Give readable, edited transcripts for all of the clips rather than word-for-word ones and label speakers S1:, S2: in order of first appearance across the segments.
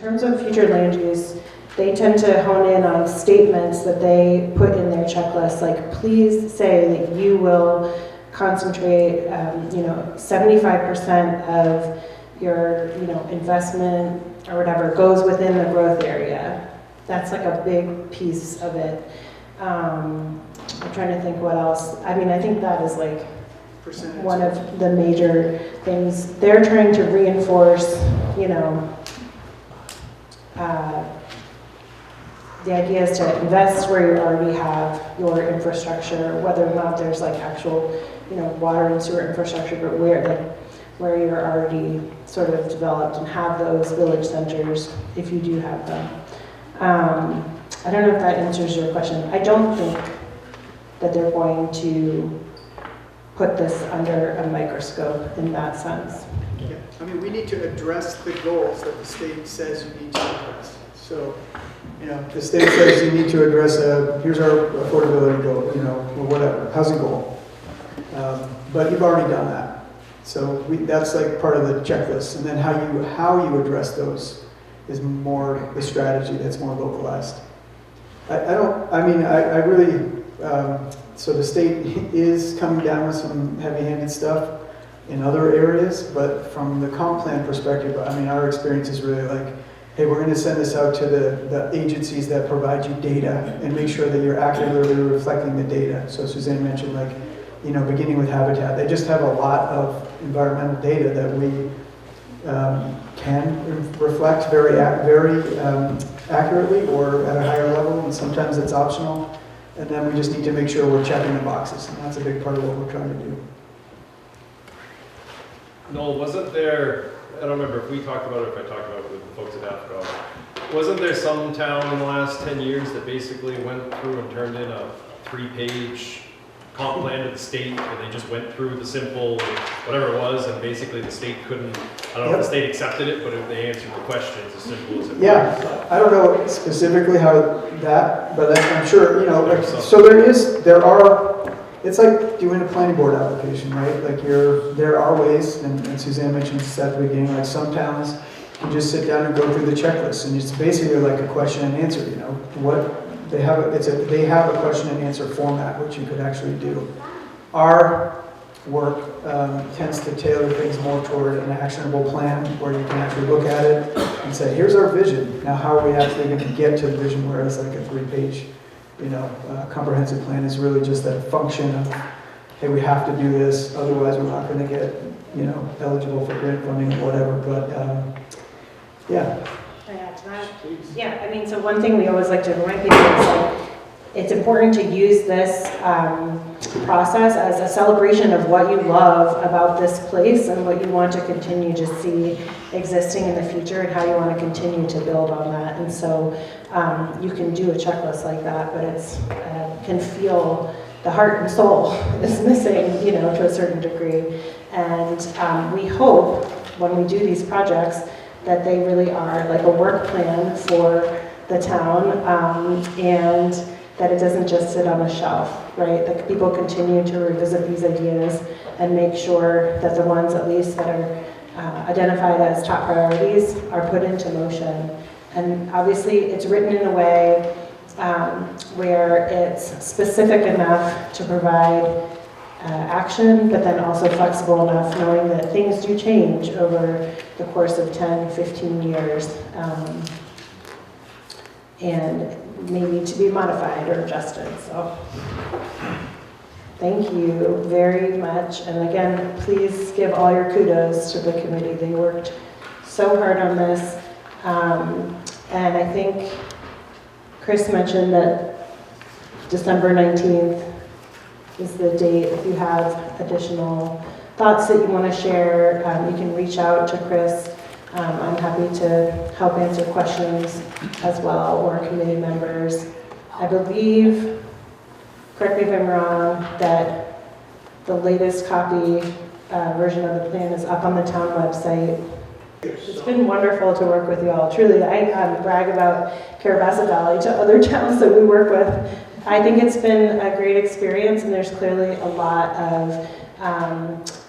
S1: terms of future land use, they tend to hone in on statements that they put in their checklist, like please say that you will concentrate, 75% of your, investment or whatever goes within the growth area. That's like a big piece of it. I'm trying to think what else. I mean, I think that is like one of the major things. They're trying to reinforce, the idea is to invest where you already have your infrastructure, whether or not there's like actual, water and sewer infrastructure, but where you're already sort of developed and have those village centers, if you do have them. I don't know if that answers your question. I don't think that they're going to put this under a microscope in that sense.
S2: Yeah. I mean, we need to address the goals that the state says you need to address. So, the state says you need to address here's our affordability goal, or whatever, housing goal. But you've already done that. So that's like part of the checklist. And then how you address those is more the strategy that's more localized. So the state is coming down with some heavy-handed stuff in other areas, but from the comp plan perspective, our experience is really like, hey, we're going to send this out to the agencies that provide you data and make sure that you're accurately reflecting the data. So Suzanne mentioned, like, beginning with Habitat, they just have a lot of environmental data that we can reflect very accurately or at a higher level, and sometimes it's optional. And then we just need to make sure we're checking the boxes, and that's a big part of what we're trying to do.
S3: Noel, wasn't there, I don't remember if we talked about it or if I talked about it with the folks at AFCO, wasn't there some town in the last 10 years that basically went through and turned in a 3-page comp plan to the state, and they just went through the simple, whatever it was, and basically the state couldn't, I don't know if the state accepted it, but if they answered the questions as simple as it was.
S2: Yeah, I don't know specifically how that, but I'm sure, so there are, it's like doing a planning board application, right? Like there are ways, and Suzanne mentioned this at the beginning, like some towns, you just sit down and go through the checklist, and it's basically like a question and answer, they have a question and answer format, which you could actually do. Our work tends to tailor things more toward an actionable plan where you can actually look at it and say, here's our vision. Now, how are we actually going to get to the vision? Whereas like a 3-page, comprehensive plan is really just that function of, hey, we have to do this, otherwise we're not going to get, eligible for grant funding or whatever. But yeah.
S1: Can I add to that? Yeah, so one thing we always like to remind people is like, it's important to use this process as a celebration of what you love about this place and what you want to continue to see existing in the future and how you want to continue to build on that. And so you can do a checklist like that, but it's can feel the heart and soul is missing, to a certain degree. And we hope when we do these projects that they really are like a work plan for the town, and that it doesn't just sit on a shelf, right? That people continue to revisit these ideas and make sure that the ones at least that are identified as top priorities are put into motion. And obviously it's written in a way where it's specific enough to provide action, but then also flexible enough knowing that things do change over the course of 10, 15 years, and may need to be modified or adjusted. So thank you very much. And again, please give all your kudos to the committee. They worked so hard on this. And I think Chris mentioned that December 19th is the date. If you have additional thoughts that you want to share, you can reach out to Chris. I'm happy to help answer questions as well, or committee members. I believe, correct me if I'm wrong, that the latest copy version of the plan is up on the town website. It's been wonderful to work with you all. Truly, I brag about Carrabassett Valley to other towns that we work with. I think it's been a great experience, and there's clearly a lot of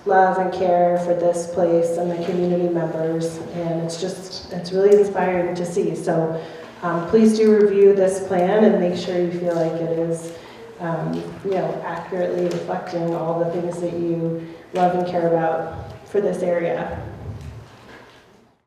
S1: love and care for this place and the community members, and it's really inspiring to see. So please do review this plan and make sure you feel like it is accurately reflecting all the things that you love and care about for this area.